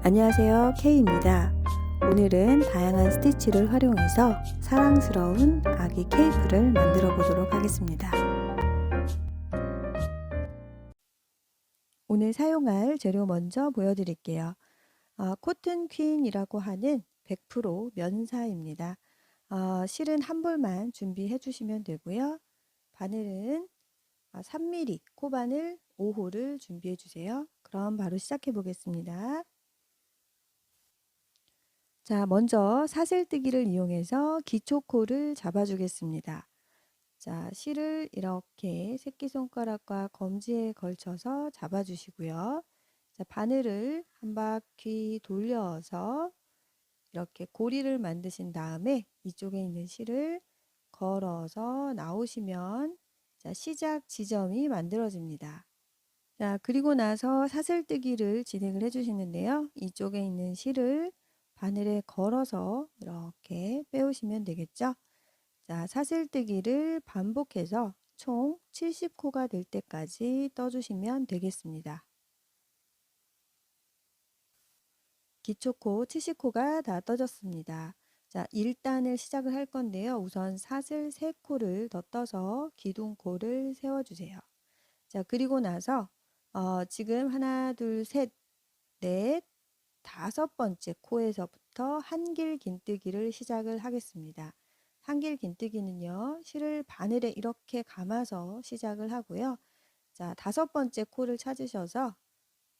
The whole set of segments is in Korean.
안녕하세요, K입니다. 오늘은 다양한 스티치를 활용해서 사랑스러운 아기 케이프를 만들어 보도록 하겠습니다. 오늘 사용할 재료 먼저 보여드릴게요. 코튼 퀸이라고 하는 100% 면사입니다. 실은 한 볼만 준비해 주시면 되고요. 바늘은 3mm 코바늘 5호를 준비해 주세요. 그럼 바로 시작해 보겠습니다. 자, 먼저 사슬뜨기를 이용해서 기초코를 잡아주겠습니다. 자, 실을 이렇게 새끼손가락과 검지에 걸쳐서 잡아주시고요. 자, 바늘을 한 바퀴 돌려서 이렇게 고리를 만드신 다음에 이쪽에 있는 실을 걸어서 나오시면 자, 시작 지점이 만들어집니다. 자, 그리고 나서 사슬뜨기를 진행을 해주시는데요. 이쪽에 있는 실을 바늘에 걸어서 이렇게 빼오시면 되겠죠. 자, 사슬뜨기를 반복해서 총 70코가 될 때까지 떠주시면 되겠습니다. 기초코 70코가 다 떠졌습니다. 자, 1단을 시작을 할 건데요. 우선 사슬 3코를 더 떠서 기둥코를 세워주세요. 자, 그리고 나서 지금 하나, 둘, 셋, 넷, 5번째 코에서부터 한길 긴뜨기를 시작을 하겠습니다. 한길 긴뜨기는요, 실을 바늘에 이렇게 감아서 시작을 하고요. 자, 5번째 코를 찾으셔서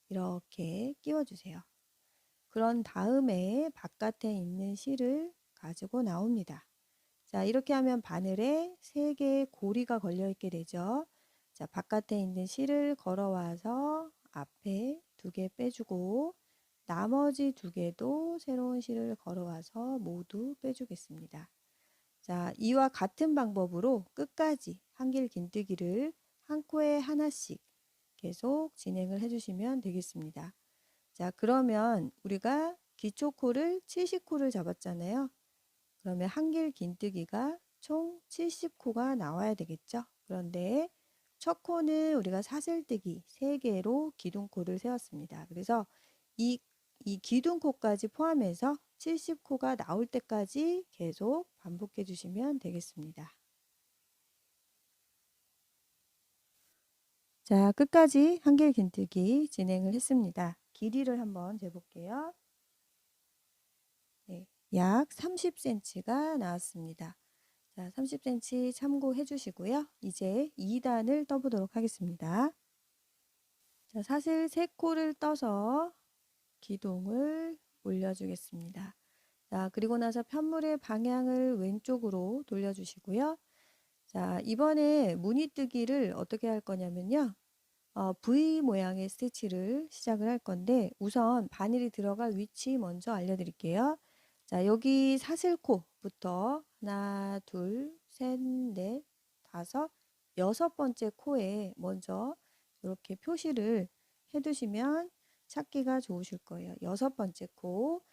이렇게 끼워주세요. 그런 다음에 바깥에 있는 실을 가지고 나옵니다. 자, 이렇게 하면 바늘에 3개의 고리가 걸려 있게 되죠. 자, 바깥에 있는 실을 걸어와서 앞에 2개 빼주고 나머지 2개도 새로운 실을 걸어와서 모두 빼주겠습니다. 자, 이와 같은 방법으로 끝까지 한길 긴뜨기를 한 코에 하나씩 계속 진행을 해주시면 되겠습니다. 자, 그러면 우리가 기초코를 70코를 잡았잖아요. 그러면 한길 긴뜨기가 총 70코가 나와야 되겠죠. 그런데 첫 코는 우리가 사슬뜨기 3개로 기둥코를 세웠습니다. 그래서 이 기둥코까지 포함해서 70코가 나올 때까지 계속 반복해 주시면 되겠습니다. 자, 끝까지 한길 긴뜨기 진행을 했습니다. 길이를 한번 재볼게요. 네, 약 30cm가 나왔습니다. 자, 30cm 참고해 주시고요. 이제 2단을 떠보도록 하겠습니다. 자, 사슬 3코를 떠서 기둥을 올려주겠습니다. 자, 그리고 나서 편물의 방향을 왼쪽으로 돌려주시고요. 자, 이번에 무늬뜨기를 어떻게 할 거냐면요. V 모양의 스티치를 시작을 할 건데 우선 바늘이 들어갈 위치 먼저 알려드릴게요. 자, 여기 사슬코부터 하나, 둘, 셋, 넷, 다섯, 6번째 코에 먼저 이렇게 표시를 해두시면 찾기가 좋으실 거예요. 6번째 코.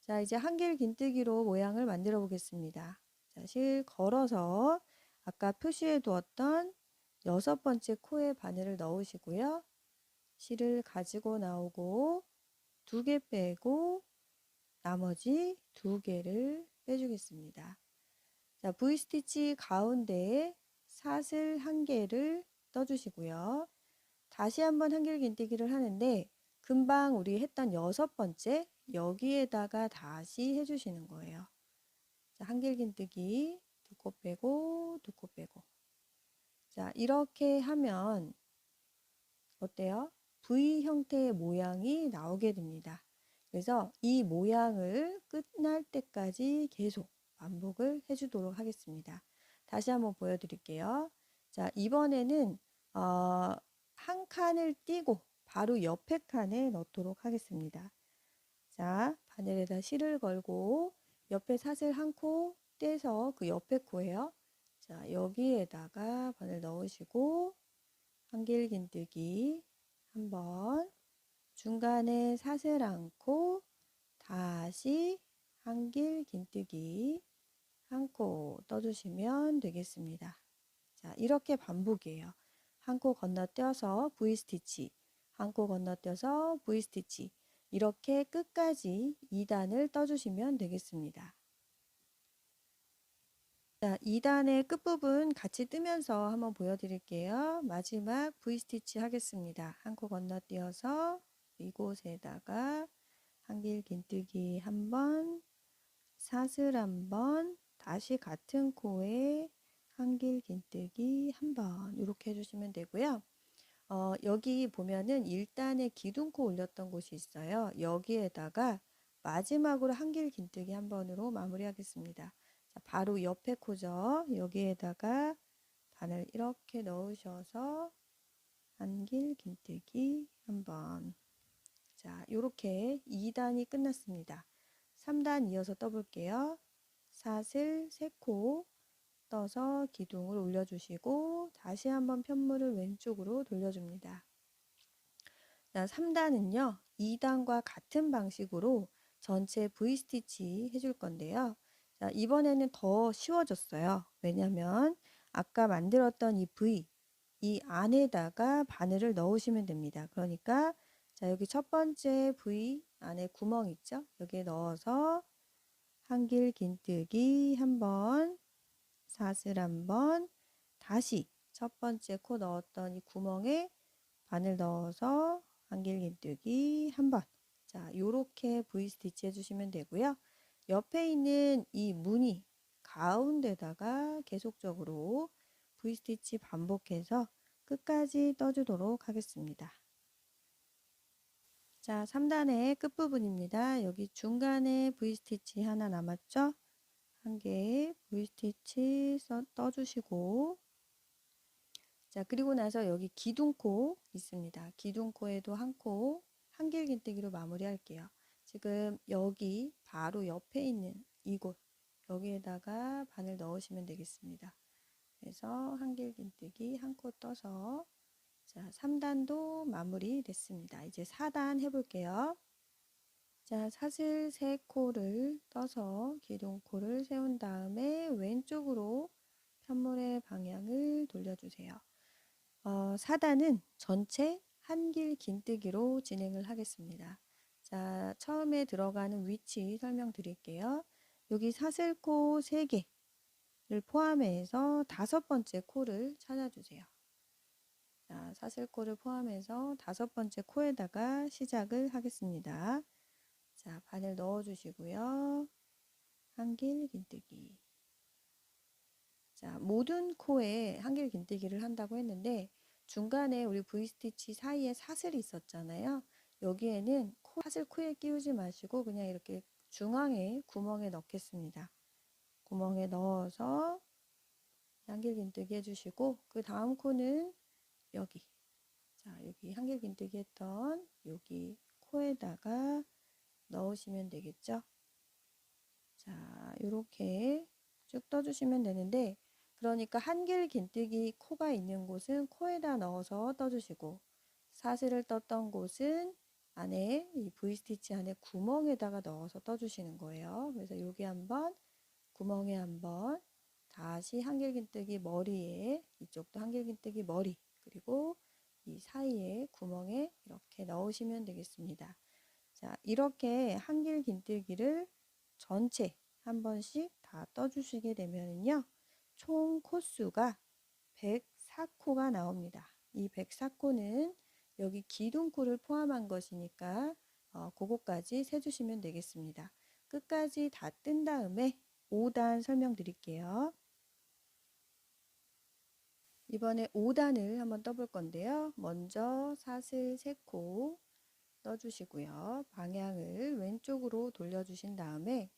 자, 이제 한길 긴뜨기로 모양을 만들어 보겠습니다. 자, 실 걸어서 아까 표시해 두었던 6번째 코에 바늘을 넣으시고요. 실을 가지고 나오고 2개 빼고 나머지 2개를 빼주겠습니다. 자, V스티치 가운데에 사슬 1개를 떠주시고요. 다시 한번 한길 긴뜨기를 하는데 금방 우리 했던 6번째 여기에다가 다시 해주시는 거예요. 자, 한길 긴뜨기 2코 빼고 2코 빼고. 자, 이렇게 하면 어때요? V 형태의 모양이 나오게 됩니다. 그래서 이 모양을 끝날 때까지 계속 반복을 해주도록 하겠습니다. 다시 한번 보여드릴게요. 자, 이번에는 한 칸을 띄고 바로 옆에 칸에 넣도록 하겠습니다. 자, 바늘에다 실을 걸고 옆에 사슬 한 코 떼서 그 옆에 코예요. 자, 여기에다가 바늘 넣으시고 한길 긴뜨기 한번 중간에 사슬 않고 다시 한길 긴뜨기 한 코 떠주시면 되겠습니다. 자, 이렇게 반복이에요. 한 코 건너뛰어서 V스티치, 한 코 건너뛰어서 V스티치. 이렇게 끝까지 2단을 떠주시면 되겠습니다. 자, 2단의 끝부분 같이 뜨면서 한번 보여드릴게요. 마지막 V스티치 하겠습니다. 한 코 건너뛰어서 이곳에다가 한길 긴뜨기 한 번, 사슬 한 번, 다시 같은 코에 한길 긴뜨기 한 번 이렇게 해주시면 되고요. 여기 보면은 1단에 기둥코 올렸던 곳이 있어요. 여기에다가 마지막으로 한길 긴뜨기 한 번으로 마무리하겠습니다. 자, 바로 옆에 코죠. 여기에다가 바늘 이렇게 넣으셔서 한길 긴뜨기 한 번. 자, 이렇게 2단이 끝났습니다. 3단 이어서 떠볼게요. 사슬 3코 떠서 기둥을 올려주시고 다시 한번 편물을 왼쪽으로 돌려줍니다. 자, 3단은요. 2단과 같은 방식으로 전체 V스티치 해줄 건데요. 자, 이번에는 더 쉬워졌어요. 왜냐면 아까 만들었던 이 V, 이 안에다가 바늘을 넣으시면 됩니다. 그러니까 자, 여기 첫 번째 V 안에 구멍 있죠? 여기에 넣어서 한길 긴뜨기 한 번, 사슬 한 번, 다시 첫 번째 코 넣었던 이 구멍에 바늘 넣어서 한길 긴뜨기 한 번. 자, 요렇게 V스티치 해주시면 되고요. 옆에 있는 이 무늬 가운데다가 계속적으로 V스티치 반복해서 끝까지 떠주도록 하겠습니다. 자, 3단의 끝부분입니다. 여기 중간에 V스티치 하나 남았죠? 한 개의 V스티치 떠주시고 자, 그리고 나서 여기 기둥코 있습니다. 기둥코에도 한 코 한길 긴뜨기로 마무리 할게요. 지금 여기 바로 옆에 있는 이곳 여기에다가 바늘 넣으시면 되겠습니다. 그래서 한길 긴뜨기 한 코 떠서 자, 3단도 마무리 됐습니다. 이제 4단 해볼게요. 자, 사슬 3코를 떠서 기둥코를 세운 다음에 왼쪽으로 편물의 방향을 돌려주세요. 4단은 전체 한길 긴뜨기로 진행을 하겠습니다. 자, 처음에 들어가는 위치 설명드릴게요. 여기 사슬코 3개를 포함해서 5번째 코를 찾아주세요. 자, 사슬코를 포함해서 5번째 코에다가 시작을 하겠습니다. 자, 바늘 넣어주시고요. 한길 긴뜨기. 자, 모든 코에 한길 긴뜨기를 한다고 했는데 중간에 우리 V스티치 사이에 사슬이 있었잖아요. 여기에는 사슬 코에 끼우지 마시고 그냥 이렇게 중앙에 구멍에 넣겠습니다. 구멍에 넣어서 한길 긴뜨기 해주시고 그 다음 코는 여기 자, 여기 한길 긴뜨기 했던 여기 코에다가 넣으시면 되겠죠. 자, 이렇게 쭉 떠주시면 되는데 그러니까 한길 긴뜨기 코가 있는 곳은 코에다 넣어서 떠주시고 사슬을 떴던 곳은 안에 이 V스티치 안에 구멍에다가 넣어서 떠주시는 거예요. 그래서 여기 한번 구멍에 한번 다시 한길 긴뜨기 머리에 이쪽도 한길 긴뜨기 머리 그리고 이 사이에 구멍에 이렇게 넣으시면 되겠습니다. 자, 이렇게 한길 긴뜨기를 전체 한 번씩 다 떠주시게 되면요. 총 코수가 104코가 나옵니다. 이 104코는 여기 기둥코를 포함한 것이니까 그거까지 세주시면 되겠습니다. 끝까지 다 뜬 다음에 5단 설명드릴게요. 이번에 5단을 한번 떠볼 건데요. 먼저 사슬 3코 떠주시고요. 방향을 왼쪽으로 돌려주신 다음에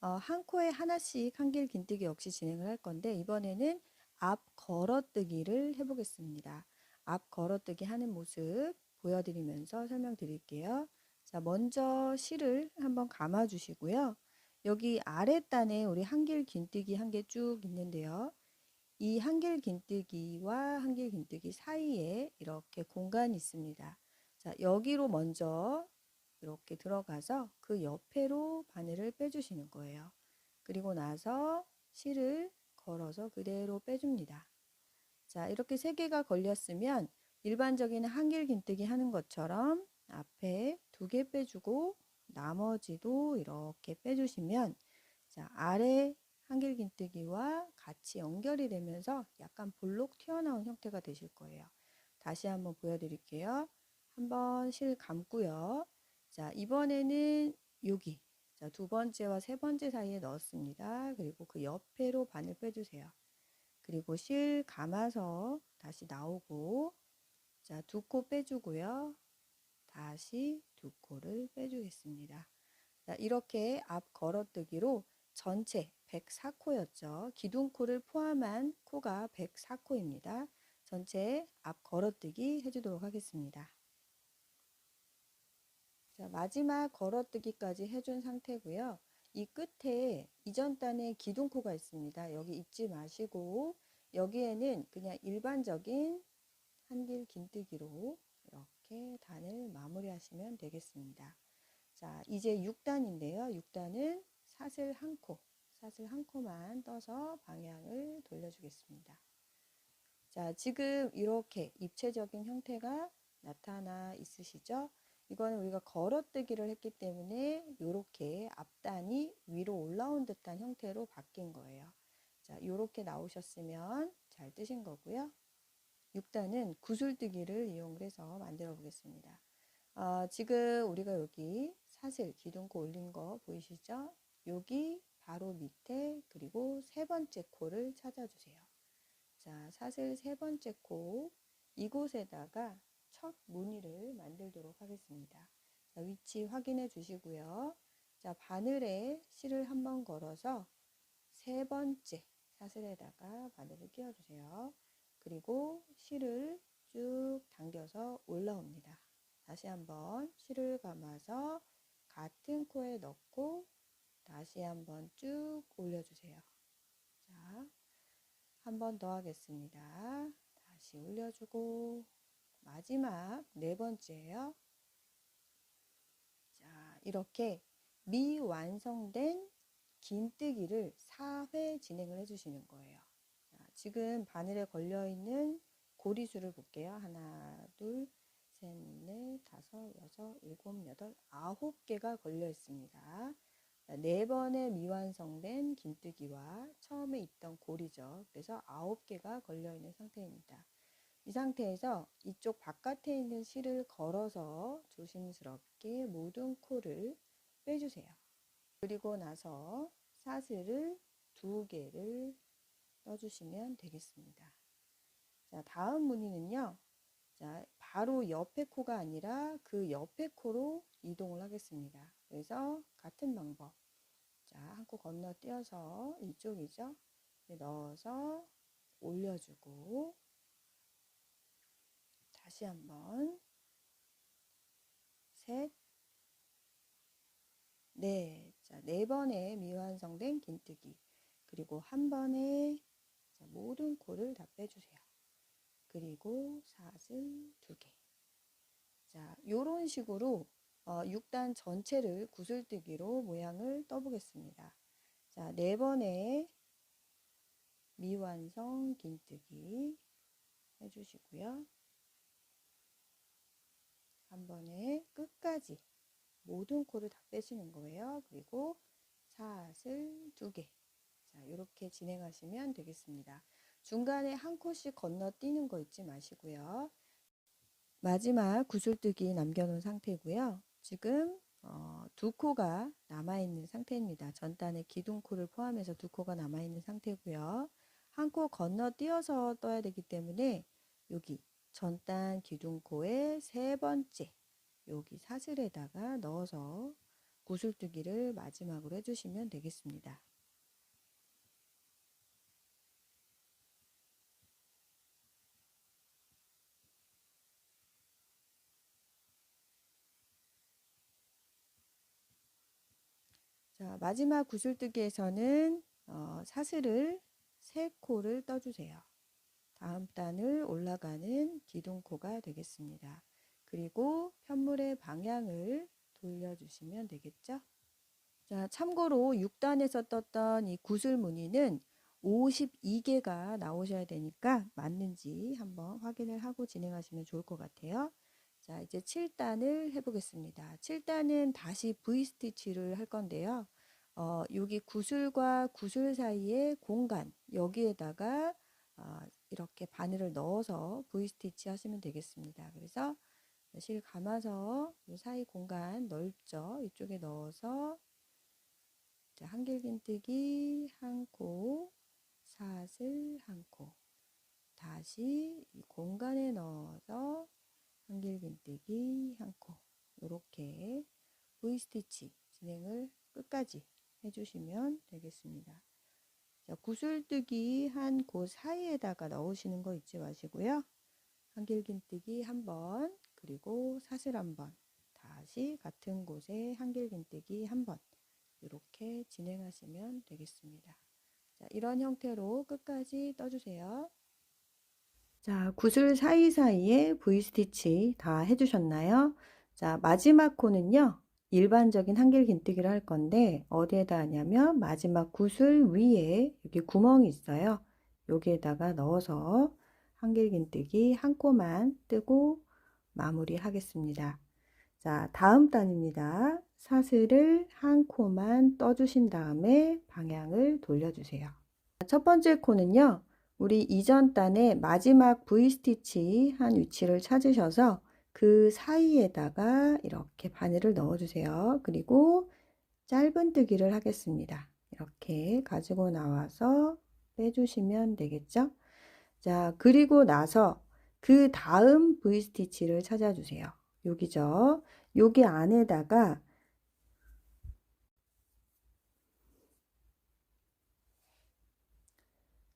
한 코에 하나씩 한길 긴뜨기 역시 진행을 할 건데 이번에는 앞 걸어뜨기를 해보겠습니다. 앞 걸어뜨기 하는 모습 보여드리면서 설명드릴게요. 자, 먼저 실을 한번 감아 주시고요. 여기 아랫단에 우리 한길 긴뜨기 한 개 쭉 있는데요. 이 한길 긴뜨기와 한길 긴뜨기 사이에 이렇게 공간이 있습니다. 자, 여기로 먼저 이렇게 들어가서 그 옆에로 바늘을 빼주시는 거예요. 그리고 나서 실을 걸어서 그대로 빼줍니다. 자, 이렇게 3개가 걸렸으면 일반적인 한길 긴뜨기 하는 것처럼 앞에 2개 빼주고 나머지도 이렇게 빼주시면 자, 아래 한길긴뜨기와 같이 연결이 되면서 약간 볼록 튀어나온 형태가 되실 거예요. 다시 한번 보여드릴게요. 한번 실 감고요. 자, 이번에는 여기 자, 2번째와 3번째 사이에 넣었습니다. 그리고 그 옆에로 바늘 빼주세요. 그리고 실 감아서 다시 나오고 자, 2코 빼주고요. 다시 2코를 빼주겠습니다. 자, 이렇게 앞 걸어뜨기로 전체 104코였죠. 기둥코를 포함한 코가 104코입니다. 전체 앞 걸어뜨기 해주도록 하겠습니다. 자, 마지막 걸어뜨기까지 해준 상태고요. 이 끝에 이전 단에 기둥코가 있습니다. 여기 잊지 마시고 여기에는 그냥 일반적인 한길 긴뜨기로 이렇게 단을 마무리하시면 되겠습니다. 자, 이제 6단인데요. 6단은 사슬 한 코만 떠서 방향을 돌려주겠습니다. 자, 지금 이렇게 입체적인 형태가 나타나 있으시죠? 이거는 우리가 걸어뜨기를 했기 때문에 이렇게 앞단이 위로 올라온 듯한 형태로 바뀐 거예요. 자, 이렇게 나오셨으면 잘 뜨신 거고요. 6단은 구슬뜨기를 이용해서 만들어 보겠습니다. 지금 우리가 여기 사슬 기둥코 올린 거 보이시죠? 여기 바로 밑에 그리고 3번째 코를 찾아주세요. 자, 사슬 3번째 코 이곳에다가 첫 무늬를 만들도록 하겠습니다. 자, 위치 확인해 주시고요. 자, 바늘에 실을 한번 걸어서 3번째 사슬에다가 바늘을 끼워 주세요. 그리고 실을 쭉 당겨서 올라옵니다. 다시 한번 실을 감아서 같은 코에 넣고 다시 한번 쭉 올려주세요. 자, 한 번 더 하겠습니다. 다시 올려주고 마지막 4번째예요. 자, 이렇게 미완성된 긴뜨기를 4회 진행을 해주시는 거예요. 자, 지금 바늘에 걸려있는 고리수를 볼게요. 하나, 둘, 셋, 넷, 다섯, 여섯, 일곱, 여덟, 9개가 걸려 있습니다. 4번의 미완성된 긴뜨기와 처음에 있던 고리죠. 그래서 9개가 걸려 있는 상태입니다. 이 상태에서 이쪽 바깥에 있는 실을 걸어서 조심스럽게 모든 코를 빼주세요. 그리고 나서 사슬을 2개를 떠주시면 되겠습니다. 자, 다음 무늬는요. 자, 바로 옆에 코가 아니라 그 옆에 코로 이동을 하겠습니다. 그래서 같은 방법. 자, 한 코 건너뛰어서 이쪽이죠. 넣어서 올려주고 다시 한번 셋, 넷. 자, 4번의 미완성된 긴뜨기. 그리고 한 번에 자, 모든 코를 다 빼주세요. 그리고 사슬 2개. 자, 요런 식으로 6단 전체를 구슬뜨기로 모양을 떠보겠습니다. 자, 4번의 미완성 긴뜨기 해주시고요. 한 번에 끝까지 모든 코를 다 빼시는 거예요. 그리고 사슬 2개. 자, 이렇게 진행하시면 되겠습니다. 중간에 한 코씩 건너뛰는 거 잊지 마시고요. 마지막 구슬뜨기 남겨놓은 상태고요. 지금 2코가 남아있는 상태입니다. 전단에 기둥코를 포함해서 2코가 남아있는 상태고요. 한 코 건너뛰어서 떠야 되기 때문에 여기 전단 기둥코의 3번째 여기 사슬에다가 넣어서 구슬뜨기를 마지막으로 해주시면 되겠습니다. 자, 마지막 구슬뜨기에서는 사슬을 3코를 떠주세요. 다음 단을 올라가는 기둥코가 되겠습니다. 그리고 편물의 방향을 돌려주시면 되겠죠. 자, 참고로 6단에서 떴던 이 구슬 무늬는 52개가 나오셔야 되니까 맞는지 한번 확인을 하고 진행하시면 좋을 것 같아요. 자, 이제 7단을 해보겠습니다. 7단은 다시 V스티치를 할 건데요. 여기 구슬과 구슬 사이의 공간, 여기에다가 이렇게 바늘을 넣어서 V스티치 하시면 되겠습니다. 그래서 실 감아서 이 사이 공간 넓죠? 이쪽에 넣어서 자, 한길긴뜨기 한 코, 사슬 한 코, 다시 이 공간에 넣어서 한길긴뜨기 한 코, 이렇게 V스티치 진행을 끝까지 해주시면 되겠습니다. 자, 구슬뜨기 한 코 사이에다가 넣으시는 거 잊지 마시고요. 한길긴뜨기 한 번, 그리고 사슬 한 번, 다시 같은 곳에 한길긴뜨기 한 번, 이렇게 진행하시면 되겠습니다. 자, 이런 형태로 끝까지 떠주세요. 자, 구슬 사이사이에 V스티치 다 해주셨나요? 자, 마지막 코는요, 일반적인 한길긴뜨기를 할 건데, 어디에다 하냐면, 마지막 구슬 위에 여기 구멍이 있어요. 여기에다가 넣어서 한길긴뜨기 한 코만 뜨고 마무리 하겠습니다. 자, 다음 단입니다. 사슬을 한 코만 떠주신 다음에 방향을 돌려주세요. 첫 번째 코는요, 우리 이전 단의 마지막 V스티치 한 위치를 찾으셔서 그 사이에다가 이렇게 바늘을 넣어주세요. 그리고 짧은뜨기를 하겠습니다. 이렇게 가지고 나와서 빼주시면 되겠죠? 자, 그리고 나서 그 다음 V스티치를 찾아주세요. 여기죠. 여기 안에다가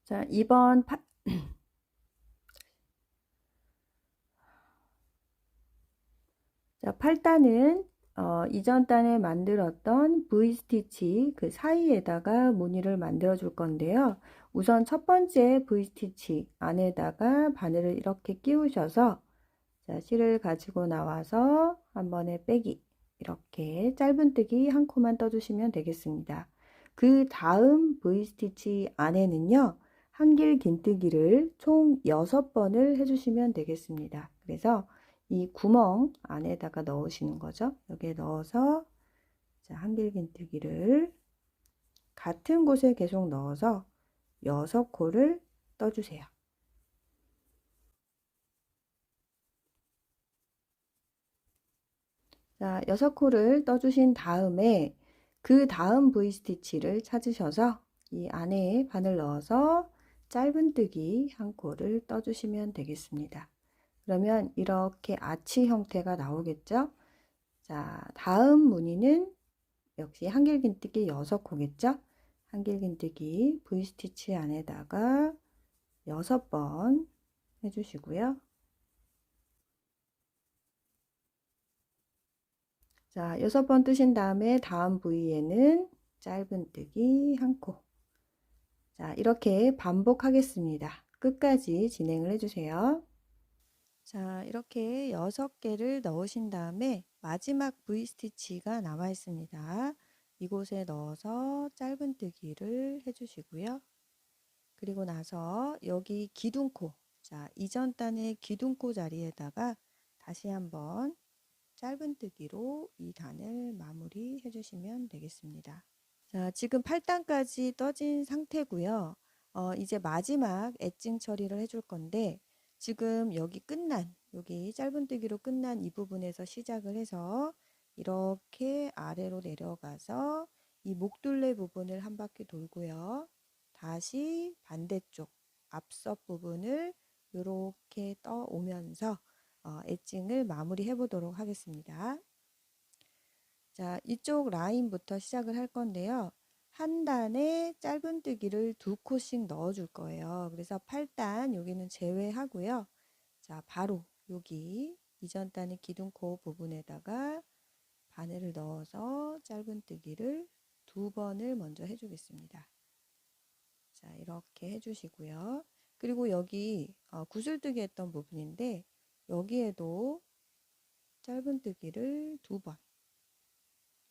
자, 이번 자, 8단은 이전 단에 만들었던 V스티치 그 사이에다가 무늬를 만들어 줄 건데요. 우선 첫 번째 V스티치 안에다가 바늘을 이렇게 끼우셔서 자, 실을 가지고 나와서 한 번에 빼기 이렇게 짧은뜨기 한 코만 떠주시면 되겠습니다. 그 다음 V스티치 안에는요. 한길 긴뜨기를 총 6번을 해주시면 되겠습니다. 그래서 이 구멍 안에다가 넣으시는 거죠. 여기에 넣어서 자, 한길긴뜨기를 같은 곳에 계속 넣어서 6코를 떠주세요. 자, 6코를 떠주신 다음에 그 다음 V스티치를 찾으셔서 이 안에 바늘 넣어서 짧은뜨기 한 코를 떠주시면 되겠습니다. 그러면 이렇게 아치 형태가 나오겠죠? 자, 다음 무늬는 역시 한길긴뜨기 6코겠죠? 한길긴뜨기 V스티치 안에다가 6번 해주시고요. 자, 6번 뜨신 다음에 다음 부위에는 짧은뜨기 한 코. 자, 이렇게 반복하겠습니다. 끝까지 진행을 해주세요. 자, 이렇게 6개를 넣으신 다음에 마지막 V스티치가 남아 있습니다. 이곳에 넣어서 짧은뜨기를 해주시고요. 그리고 나서 여기 기둥코, 자, 이전 단의 기둥코 자리에다가 다시 한번 짧은뜨기로 이 단을 마무리 해주시면 되겠습니다. 자, 지금 8단까지 떠진 상태고요. 이제 마지막 엣징 처리를 해줄 건데 지금 여기 끝난 여기 짧은뜨기로 끝난 이 부분에서 시작을 해서 이렇게 아래로 내려가서 이 목둘레 부분을 한 바퀴 돌고요. 다시 반대쪽 앞섭 부분을 이렇게 떠오면서 엣징을 마무리해 보도록 하겠습니다. 자, 이쪽 라인부터 시작을 할 건데요. 한 단에 짧은뜨기를 2코씩 넣어 줄 거예요. 그래서 8단 여기는 제외하고요. 자, 바로 여기 이전 단의 기둥코 부분에다가 바늘을 넣어서 짧은뜨기를 2번을 먼저 해주겠습니다. 자, 이렇게 해주시고요. 그리고 여기 구슬뜨기 했던 부분인데 여기에도 짧은뜨기를 2번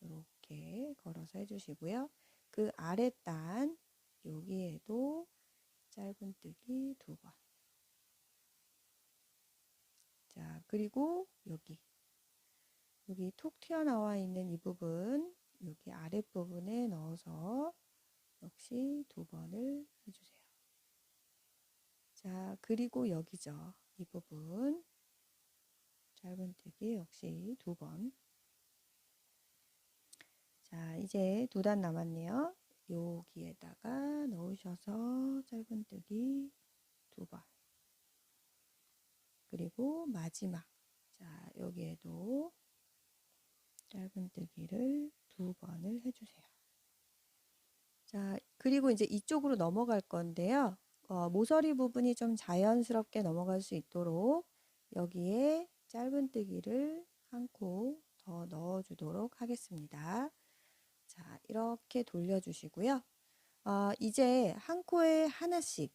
이렇게 걸어서 해주시고요. 그 아랫단 여기에도 짧은뜨기 2번. 자, 그리고 여기 톡 튀어나와 있는 이 부분, 여기 아랫부분에 넣어서 역시 2번을 해주세요. 자, 그리고 여기죠. 이 부분 짧은뜨기 역시 2번. 자, 이제 2단 남았네요. 여기에다가 넣으셔서 짧은뜨기 2번. 그리고 마지막, 자, 여기에도 짧은뜨기를 2번을 해주세요. 자, 그리고 이제 이쪽으로 넘어갈 건데요. 모서리 부분이 좀 자연스럽게 넘어갈 수 있도록 여기에 짧은뜨기를 한 코 더 넣어주도록 하겠습니다. 자, 이렇게 돌려주시고요. 이제 한 코에 하나씩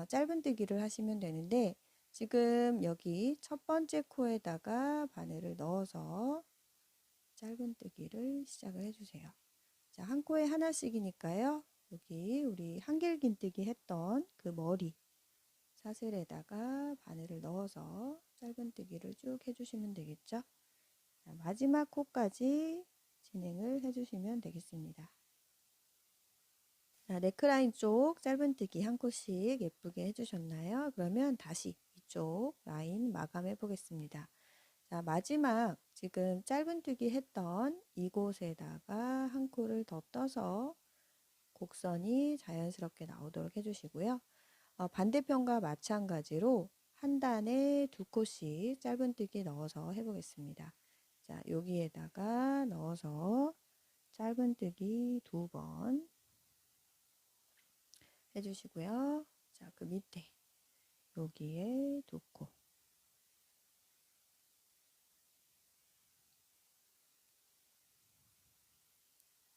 짧은뜨기를 하시면 되는데 지금 여기 첫 번째 코에다가 바늘을 넣어서 짧은뜨기를 시작을 해주세요. 자, 한 코에 하나씩이니까요. 여기 우리 한길긴뜨기 했던 그 머리 사슬에다가 바늘을 넣어서 짧은뜨기를 쭉 해주시면 되겠죠. 자, 마지막 코까지 진행을 해주시면 되겠습니다. 자, 네크라인 쪽 짧은뜨기 한 코씩 예쁘게 해주셨나요? 그러면 다시 이쪽 라인 마감해 보겠습니다. 자, 마지막 지금 짧은뜨기 했던 이곳에다가 한 코를 더 떠서 곡선이 자연스럽게 나오도록 해주시고요. 반대편과 마찬가지로 한 단에 2코씩 짧은뜨기 넣어서 해보겠습니다. 자, 여기에다가 넣어서 짧은뜨기 2번 해주시고요. 자, 그 밑에 여기에 2코.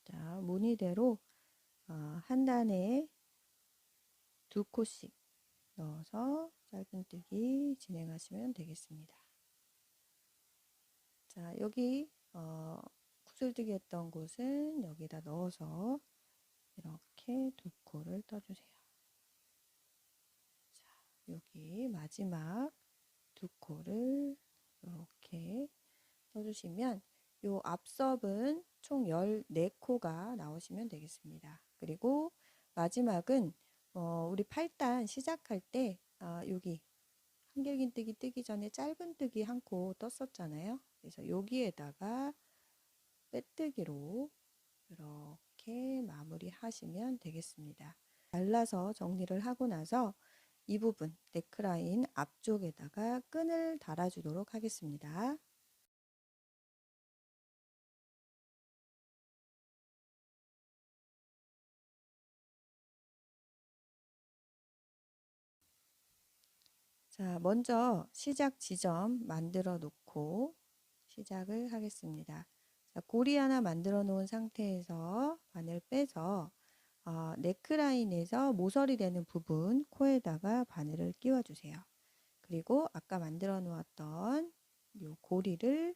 자, 무늬대로 한 단에 2코씩 넣어서 짧은뜨기 진행하시면 되겠습니다. 자, 여기 구슬뜨기 했던 곳은 여기다 넣어서 이렇게 2코를 떠주세요. 자, 여기 마지막 2코를 이렇게 떠주시면 요 앞섭은 총 14코가 나오시면 되겠습니다. 그리고 마지막은 우리 8단 시작할 때 여기 한길긴뜨기 뜨기 전에 짧은뜨기 한 코 떴었잖아요. 그래서 여기에다가 빼뜨기로 이렇게 마무리 하시면 되겠습니다. 잘라서 정리를 하고 나서 이 부분 네크라인 앞쪽에다가 끈을 달아주도록 하겠습니다. 자, 먼저 시작 지점 만들어 놓고 시작을 하겠습니다. 자, 고리 하나 만들어 놓은 상태에서 바늘 빼서 네크라인에서 모서리 되는 부분 코에다가 바늘을 끼워 주세요. 그리고 아까 만들어 놓았던 요 고리를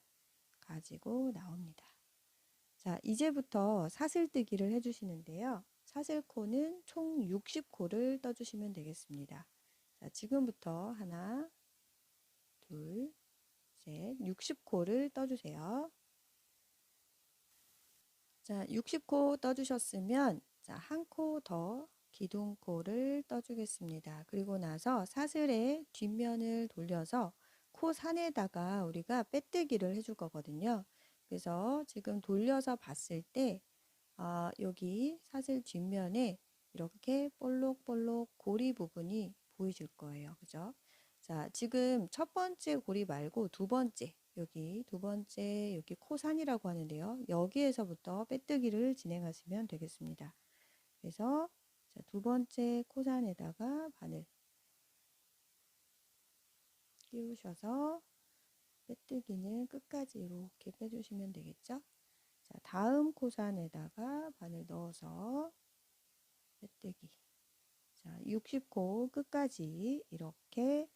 가지고 나옵니다. 자, 이제부터 사슬뜨기를 해주시는데요. 사슬코는 총 60코를 떠주시면 되겠습니다. 자, 지금부터 하나, 둘, 셋, 60코를 떠주세요. 자, 60코 떠주셨으면 자, 한 코 더 기둥코를 떠주겠습니다. 그리고 나서 사슬의 뒷면을 돌려서 코 산에다가 우리가 빼뜨기를 해줄 거거든요. 그래서 지금 돌려서 봤을 때 여기 사슬 뒷면에 이렇게 볼록볼록 고리 부분이 보이실 거예요. 그죠? 자, 지금 첫 번째 고리 말고 두 번째, 여기 두 번째, 여기 코산이라고 하는데요. 여기에서부터 빼뜨기를 진행하시면 되겠습니다. 그래서 자, 두 번째 코산에다가 바늘 끼우셔서 빼뜨기는 끝까지 이렇게 빼주시면 되겠죠? 자, 다음 코산에다가 바늘 넣어서 빼뜨기. 자, 60코 끝까지 이렇게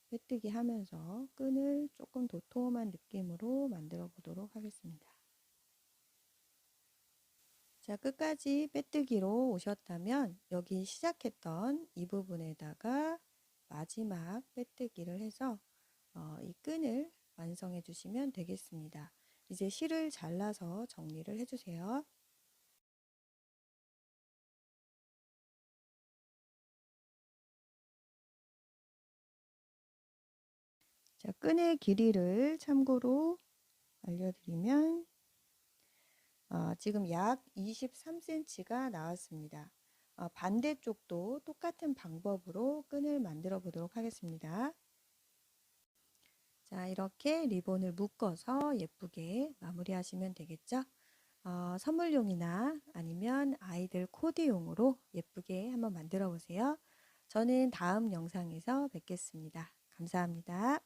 빼뜨기 하면서 끈을 조금 도톰한 느낌으로 만들어 보도록 하겠습니다. 자, 끝까지 빼뜨기로 오셨다면 여기 시작했던 이 부분에다가 마지막 빼뜨기를 해서 이 끈을 완성해 주시면 되겠습니다. 이제 실을 잘라서 정리를 해주세요. 자, 끈의 길이를 참고로 알려드리면 지금 약 23cm가 나왔습니다. 반대쪽도 똑같은 방법으로 끈을 만들어 보도록 하겠습니다. 자, 이렇게 리본을 묶어서 예쁘게 마무리하시면 되겠죠? 선물용이나 아니면 아이들 코디용으로 예쁘게 한번 만들어 보세요. 저는 다음 영상에서 뵙겠습니다. 감사합니다.